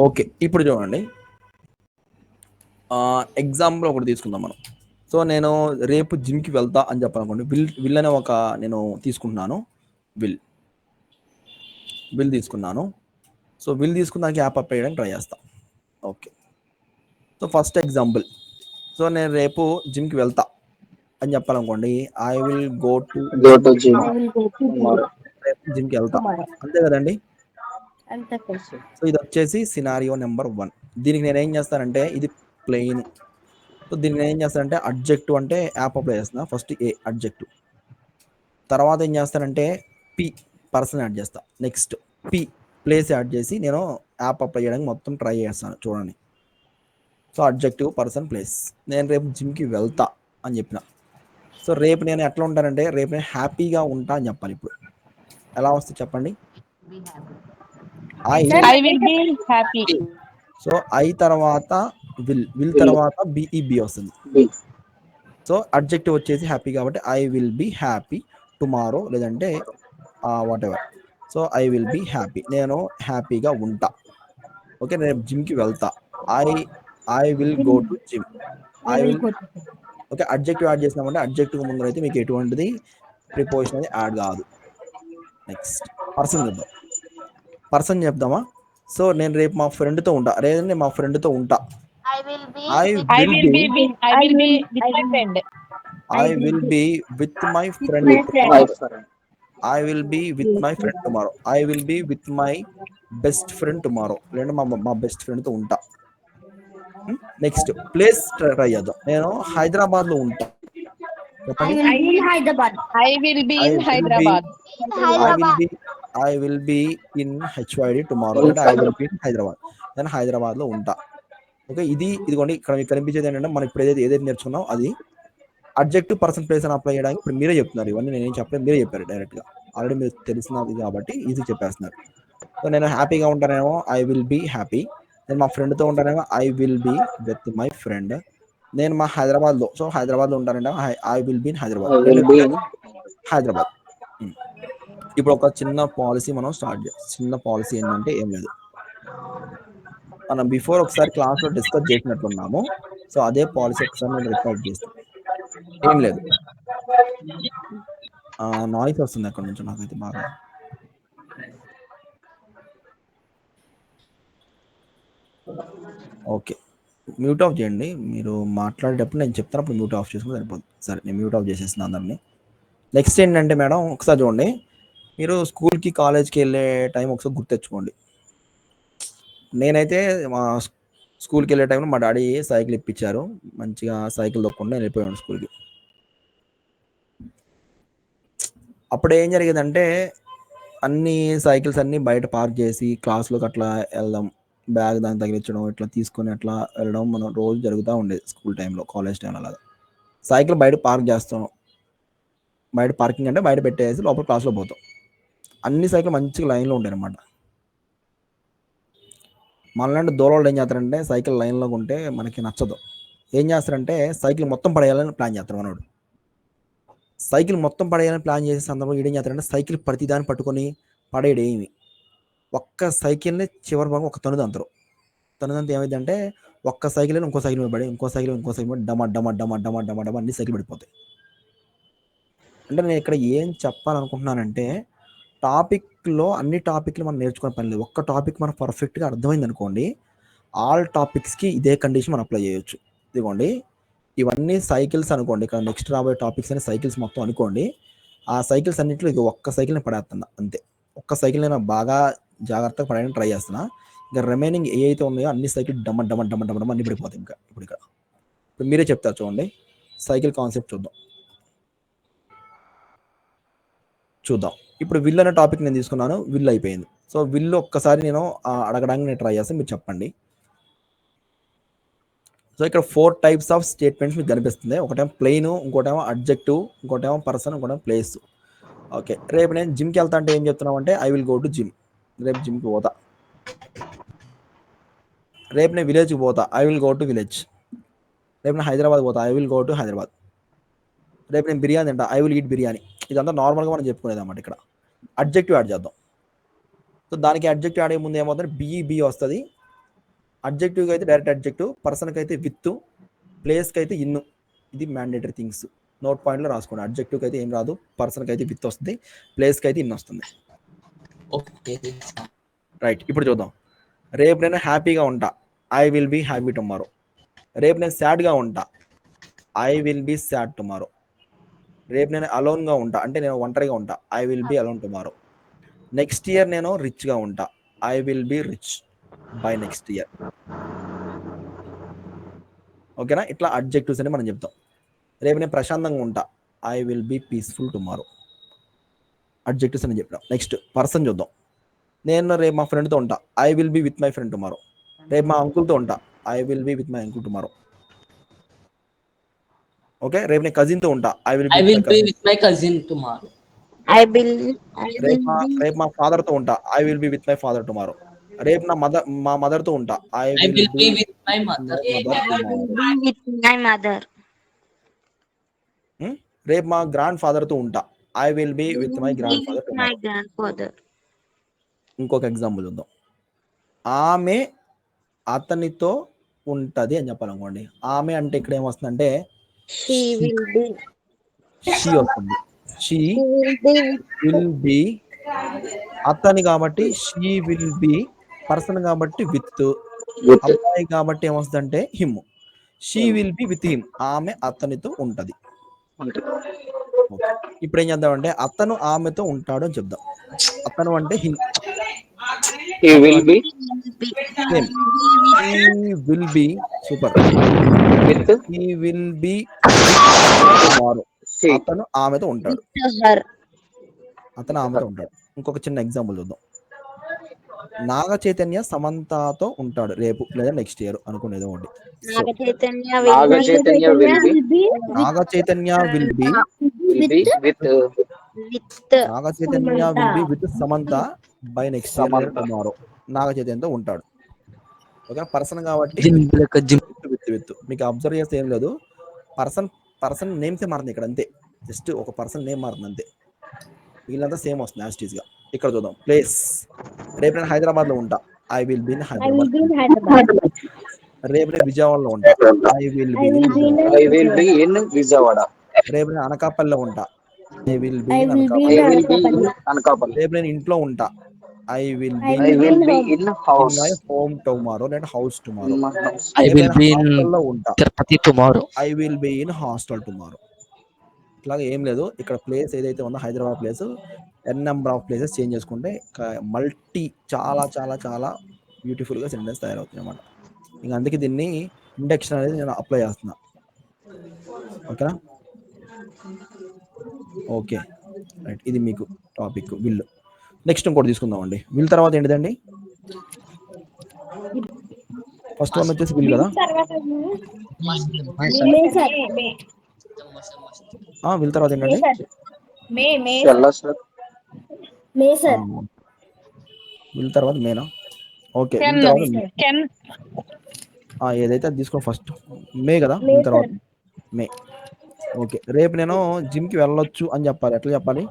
Okay, ఇప్పుడు చూడండి. Example ఒకటి తీసుకుందాం మనం. సో నేను రేపు జిమ్కి వెళ్తా అని చెప్పాలనుకోండి, విల్ అనే ఒక నేను తీసుకుంటున్నాను. విల్ తీసుకున్నాను. సో విల్ తీసుకున్నాక యాప్ అప్ చేయడానికి ట్రై చేస్తా. Okay, so first example. So నేను రేపు జిమ్కి వెళ్తా అని చెప్పాలనుకోండి, I will go to Go gym. to gym tomorrow. రేపు జిమ్కి వెళ్తా, అంతే కదండి. అంతే ఫ్రెండ్స్. సో ఇది వచ్చేసి సినారియో నెంబర్ 1. దీనికి నేను ఏం చేస్తానంటే, ఇది ప్లెయిన్. సో దీన్ని నేను ఏం చేస్తానంటే అడ్జెక్టివ్ అంటే యాప్ అప్లై చేస్తున్నా. ఫస్ట్ ఏ అడ్జెక్టివ్, తర్వాత ఏం చేస్తానంటే పి పర్సన్ యాడ్ చేస్తా, నెక్స్ట్ పి ప్లేస్ యాడ్ చేసి నేను యాప్ అప్లై చేయడానికి మొత్తం ట్రై చేస్తాను. చూడండి, సో అడ్జెక్టివ్, పర్సన్, ప్లేస్. నేను రేపు జిమ్కి వెళ్తా అని చెప్పిన. సో రేపు నేను ఎట్లా ఉంటానంటే, రేపు నేను హ్యాపీగా ఉంటా అని చెప్పాలి. ఇప్పుడు ఎలా వస్తుంది చెప్పండి? I will be happy. So I తర్వాత విల్ తర్వాత బిఈబి వస్తుంది. Be. సో అడ్జెక్టివ్ వచ్చేసి హ్యాపీ కాబట్టి I will be happy tomorrow, లేదంటే whatever. So I will be happy, నేను హ్యాపీగా ఉంటా. ఓకే, నేను జిమ్కి వెళ్తా. I will go to gym. I will. Okay, adjective add చేసినామంటే అడ్జెక్టివ్ ముందర అయితే మీకు ఎటువంటిది ప్రిపోజిషన్ అనేది యాడ్ కాదు. నెక్స్ట్ పర్సన్ చెప్దాం. పర్సన్ చెప్దామా? సో నేను రేపు మా ఫ్రెండ్తో ఉంటా, లేదంటే మా ఫ్రెండ్తో ఉంటా. I will be I with I will will be be with my friend. I will be with my friend. My friend. I will be with my friend tomorrow. I will be with my best friend tomorrow, లేదంటే మా best ఫ్రెండ్తో ఉంటా. Next place try చేద్దాం. నేను హైదరాబాద్లో ఉంటా. చెప్పండి. I will be in I will be Hyderabad. in Hyderabad. I will be in HYD tomorrow, అంటే I will be in Hyderabad. నేను హైదరాబాద్లో ఉంటా. ఓకే, ఇదిగోండి ఇక్కడ మీకు కనిపించేది ఏంటంటే, మనం ఇప్పుడు ఏదైతే నేర్చుకున్నాం అది అడ్జెక్టివ్, పర్సన్, ప్లేస్ అని అప్లై చేయడానికి ఇప్పుడు మీరే చెప్తున్నారు. ఇవన్నీ నేనేం చెప్పలేదు, మీరే చెప్పారు డైరెక్ట్గా. ఆల్రెడీ మీరు తెలిసినది కాబట్టి ఈజీ చెప్పేస్తున్నారు. సో నేను హ్యాపీగా ఉంటానేమో ఐ విల్ బీ హ్యాపీ. నేను మా ఫ్రెండ్తో ఉంటానేమో I will be with my friend. నేను మా హైదరాబాద్లో, సో హైదరాబాద్లో ఉంటానంటే I will be in Hyderabad. I will be in Hyderabad. ఇప్పుడు ఒక చిన్న పాలసీ మనం స్టార్ట్ చేస్తాం. చిన్న పాలసీ ఏంటంటే ఏం లేదు, మనం బిఫోర్ ఒకసారి క్లాస్లో డిస్కస్ చేసినట్లున్నాము. సో అదే పాలసీ ఒకసారి నేను రిపీట్ చేస్తాను. ఏం లేదు, నాయిస్ వస్తుంది అక్కడ నుంచి నాకైతే బాగా. ఓకే, మ్యూట్ ఆఫ్ చేయండి. మీరు మాట్లాడేటప్పుడు నేను చెప్తాను, అప్పుడు మ్యూట్ ఆఫ్ చేసుకుని సరిపోతుంది. సరే, నేను మ్యూట్ ఆఫ్ చేసేస్తున్నాను అందరినీ. నెక్స్ట్ ఏంటంటే మేడం, ఒకసారి చూడండి, మీరు స్కూల్కి కాలేజ్కి వెళ్ళే టైం ఒకసారి గుర్తెచ్చుకోండి. నేనైతే మా స్కూల్కి వెళ్ళే టైంలో మా డాడీ సైకిల్ ఇప్పించారు. మంచిగా సైకిల్ తొక్కకుండా వెళ్ళిపోయాను స్కూల్కి. అప్పుడు ఏం జరిగేదంటే, అన్ని సైకిల్స్ అన్నీ బయట పార్క్ చేసి క్లాస్లోకి అట్లా వెళ్దాం, బ్యాగ్ దానికి తగిలించడం, ఇట్లా తీసుకొని అట్లా వెళ్ళడం మనం రోజు జరుగుతూ ఉండేది స్కూల్ టైంలో, కాలేజ్ టైంలో. అలాగా సైకిల్ బయట పార్క్ చేస్తాం, బయట పార్కింగ్ అంటే బయట పెట్టేసి లోపల క్లాస్లో పోతాం. అన్ని సైకిల్ మంచిగా లైన్లో ఉంటాయి అన్నమాట. మనలాంటి దూరంలో ఏం చేస్తారంటే, సైకిల్ లైన్లో ఉంటే మనకి నచ్చదు. ఏం చేస్తారంటే సైకిల్ మొత్తం పడేయాలని ప్లాన్ చేస్తారు మనోడు. సైకిల్ మొత్తం పడేయాలని ప్లాన్ చేసే సందర్భంలో ఏం చేస్తారంటే, సైకిల్ ప్రతిదాన్ని పట్టుకొని పడేయడు ఏమి, ఒక్క సైకిల్ని చివరి భాగం ఒక తనుదంతరు. తనుదంత ఏమైందంటే, ఒక్క సైకిల్ ఇంకో సైకిల్ మీద పడి, ఇంకో సైకిల్ మీద డమ డమ డమ డమ డమ డమ అన్ని సైకిల్ పడిపోతాయి. అంటే నేను ఇక్కడ ఏం చెప్పాలనుకుంటున్నానంటే, టాపిక్లో అన్ని టాపిక్లు మనం నేర్చుకునే పని లేదు. ఒక్క టాపిక్ మనం పర్ఫెక్ట్గా అర్థమైంది అనుకోండి, ఆల్ టాపిక్స్కి ఇదే కండిషన్ మనం అప్లై చేయొచ్చు. ఇదిగోండి, ఇవన్నీ సైకిల్స్ అనుకోండి. ఇక్కడ నెక్స్ట్ రాబోయే టాపిక్స్ అనే సైకిల్స్ మొత్తం అనుకోండి. ఆ సైకిల్స్ అన్నింటిలో ఇది ఒక్క సైకిల్ని పడేస్తున్నా అంతే. ఒక్క సైకిల్ నేను బాగా జాగ్రత్తగా పడేయడానికి ట్రై చేస్తున్నా. ఇంకా రిమైనింగ్ ఏ అయితే ఉన్నాయో అన్ని సైకిల్ డమ డమ డమ డమ డమ అన్ని పడిపోతాయి. ఇంకా ఇప్పుడు మీరే చెప్తారు చూడండి. సైకిల్ కాన్సెప్ట్ చూద్దాం. ఇప్పుడు విల్ అనే టాపిక్ నేను తీసుకున్నాను, విల్ అయిపోయింది. సో విల్ ఒక్కసారి నేను అడగడానికి నేను ట్రై చేస్తాను, మీరు చెప్పండి. సో ఇక్కడ 4 టైప్స్ ఆఫ్ స్టేట్మెంట్స్ మీకు కనిపిస్తుంది. ఒకటేమో ప్లెయిన్, ఇంకోటేమో అడ్జెక్టివ్, ఇంకోటేమో పర్సన్, ఇంకోటేమో ప్లేస్. ఓకే, రేపు నేను జిమ్కి వెళ్తా అంటే ఏం చెప్తున్నావు అంటే I will go to gym. రేపు జిమ్కి పోతా. రేపు నేను విలేజ్కి పోతా, I will go to village. రేపు నేను హైదరాబాద్ పోతా, I will go to Hyderabad. రేపు నేను బిర్యానీ తింటా, ఐ విల్ ఈట్ బిర్యానీ. ఇదంతా నార్మల్గా మనం చెప్పుకునేది అన్నమాట. ఇక్కడ అడ్జెక్టివ్ యాడ్ చేద్దాం. సో దానికి అడ్జెక్టివ్ యాడ్ అయ్యే ముందు ఏమవుతుంది, బిఈబి వస్తుంది, అడ్జెక్టివ్కి అయితే డైరెక్ట్ అడ్జెక్టివ్, పర్సన్కి అయితే విత్, ప్లేస్కి అయితే ఇన్. ఇది మ్యాండేటరీ థింగ్స్. నోట్ పాయింట్లో రాసుకోండి. అడ్జెక్టివ్కి అయితే ఏం రాదు, పర్సన్కి అయితే విత్ వస్తుంది, ప్లేస్కి అయితే ఇన్ వస్తుంది. రైట్, ఇప్పుడు చూద్దాం. రేపు నేను హ్యాపీగా ఉంటా, I will be happy tomorrow. రేపు నేను సాడ్గా ఉంటా, I will be sad tomorrow. రేపు నేను అలోన్గా ఉంటా, అంటే నేను ఒంటరిగా ఉంటా, I will be alone tomorrow. Next year నేను రిచ్గా ఉంటా, I will be rich by next year. ఓకేనా? ఇట్లా అడ్జెక్టివ్స్ అని మనం చెప్తాం. రేపు నేను ప్రశాంతంగా ఉంటా, I will be peaceful tomorrow. Adjectives అని చెప్పాం. నెక్స్ట్ పర్సన్ చూద్దాం. నేను రేపు మా ఫ్రెండ్తో ఉంటా, I will be with my friend tomorrow. రేపు మా అంకుల్తో ఉంటా, I will be with my uncle tomorrow. Okay, రేపు నేను కజిన్తో ఉంటా, I will be with my cousin tomorrow. రేపు మా ఫాదర్తో ఉంటా, I will be with my father tomorrow. రేపు మా మదర్తో ఉంటా, I will be with my mother mother. రేపు మా గ్రాండ్ ఫాదర్తో ఉంటా, I will be with my grand father tomorrow. ఇంకొక ఎగ్జాంపుల్ చూద్దాం. ఆమె అతనితో ఉంటది అని చెప్పాలనుకోండి. ఆమె అంటే ఇక్కడ ఏమొస్తుందంటే షీ వస్తుంది. షీ విల్ బి, అతని కాబట్టి షీ విల్ బి, పర్సన్ కాబట్టి విత్, అబ్బాయి కాబట్టి ఏమొస్తుందంటే him. She will be with him, ఆమె అతనితో ఉంటది. ఇప్పుడు ఏం చేద్దామంటే అతను ఆమెతో ఉంటాడు అని చెప్దాం. అతను అంటే him, He will be same. He will be, super. with he will be tomorrow, she. అతను ఆమెతో ఉంటాడు. అతను ఆమెతో ఉంటాడు. ఇంకొక చిన్న ఎగ్జాంపుల్ చూద్దాం. నాగ చైతన్య సమంతతో ఉంటాడు రేపు లేదా నెక్స్ట్ ఇయర్ అనుకునేది ఒకటి. Naga Chaitanya will be Naga Chaitanya will be with Naga Chaitanya will be with Samantha by next year లేదా టుమారో. నాగ చైతన్యతో ఉంటాడు. ఓకే, పర్సన్ కాబట్టి విత్. మీకు అబ్జర్వ్ చేస్తే ఏం లేదు, పర్సన్ నేమ్సే మారుతుంది ఇక్కడ, అంతే. జస్ట్ ఒక పర్సన్ నేమ్ మారుతుంది అంతే, వీళ్ళంతా సేమ్ వస్తుంది యాజ్ టీజ్ గా. ఇక్కడ చూద్దాం. ప్లేస్. రేపు నేను హైదరాబాద్ లో ఉంటా, I will be in Hyderabad. రేపు నేను విజయవాడలో ఉంటా, I will be in Vijayawada. రేపు నేను అనకాపల్లిలో ఉంటా, I will be in I will be in Anakapalli. రేపు నేను ఇంట్లో ఉంటా, I will be I will be in in house. My home tomorrow లేదా house tomorrow. In my house. I will be in హాస్టల్లో ఉంటా, Tirupati tomorrow. I will be in hostel tomorrow. ఇట్లాగా ఏం లేదు, ఇక్కడ ప్లేస్ ఏదైతే ఉందో Hyderabad place n number of places change చేసుకుంటే మల్టీ చాలా చాలా చాలా బ్యూటిఫుల్గా సెంటెన్స్ తయారవుతుంది అనమాట. ఇంకా అందుకే దీన్ని ఇండక్షన్ అనేది నేను అప్లై చేస్తున్నా. ఓకేనా? Okay, right. ఇది మీకు టాపిక్ విల్. నెక్స్ట్ ఇంకోటి తీసుకుందామండి. విల్ తర్వాత ఏంటిదండి? ఫస్ట్ వన్ వచ్చేసి విల్ కదా. విల్ తర్వాత ఏంటండి? Shalla sir. విల్ తర్వాత మేనా? ఓకే, విల్ తర్వాత ఏదైతే అది తీసుకో. ఫస్ట్ మే కదా, విల్ తర్వాత మే. ఓకే, రేపు నేను జిమ్ కి వెళ్ళొచ్చు అని చెప్పాలి. ఎట్లా చెప్పాలి?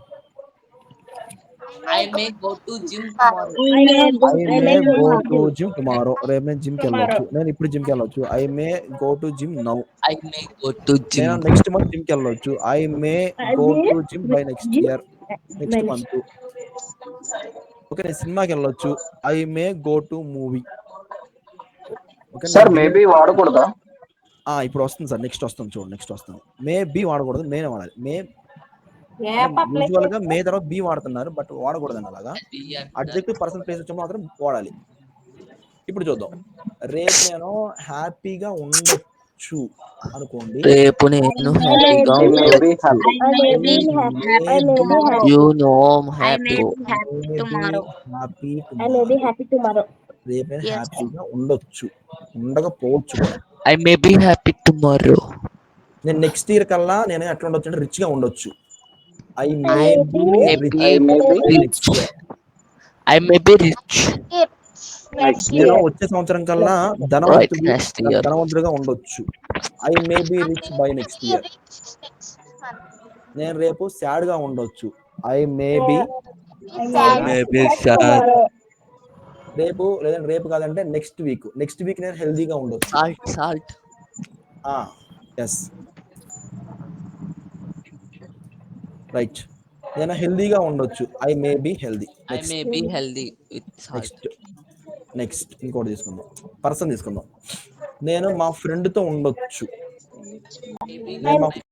I may go to gym tomorrow. I may go to gym tomorrow. రేపు నేను జిమ్ కి వెళ్ళొచ్చు, నేను ఇప్పుడు జిమ్ కి వెళ్ళొచ్చు, I may go to gym now. I may go to నేను gym. నెక్స్ట్ మంత్ జిమ్ కి వెళ్ళొచ్చు, I may go to gym by next year, next month. Okay, నేను సినిమాకి వెళ్ళొచ్చు, I may go to movie. Okay Sir, maybe వాడకూడదా? ఇప్పుడు వస్తుంది sir, next వస్తుంది చూడండి. నెక్స్ట్ వస్తుంది. మే బి వాడకూడదు, మేనే వాడాలి. మే యూజువల్ గా మే తర్వాత బి వాడుతున్నారు, బట్ వాడకూడదండి అలాగా. అడ్జెక్టివ్ పర్సన్ ప్లేస్ వచ్చి మాత్రం వాడాలి. ఇప్పుడు చూద్దాం. రేపు నేను హ్యాపీగా ఉండొచ్చు అనుకోండి. రేపు నేను హ్యాపీగా I may be happy. You know I'm happy. Happy tomorrow. రేపు నేను హ్యాపీగా ఉండొచ్చు, ఉండకపోవచ్చు కూడా. I may be happy tomorrow. నేను నెక్స్ట్ ఇయర్ కల్లా నేను ఎట్లా ఉండొచ్చు అంటే రిచ్ గా ఉండొచ్చు, I may B rich. I may be rich. I may be rich. next నేను year. వచ్చే సంవత్సరం కల్లా Right, next year. ధనవంతుడిగా ఉండొచ్చు, I may B rich by next year. నేను రేపు సాడ్ గా ఉండొచ్చు, I may B I may be sad. రేపు లేదంటే రేపు కాదంటే నెక్స్ట్ వీక్ నేను హెల్దీగా ఉండొచ్చు. Salt. Yes right. నేను హెల్దీగా ఉండొచ్చు. I may be healthy. I may be healthy with salt. Next ఇంకోటి తీసుకుందాం. పర్సన్ తీసుకుందాం. నేను మా ఫ్రెండ్తో ఉండొచ్చు. నేను మా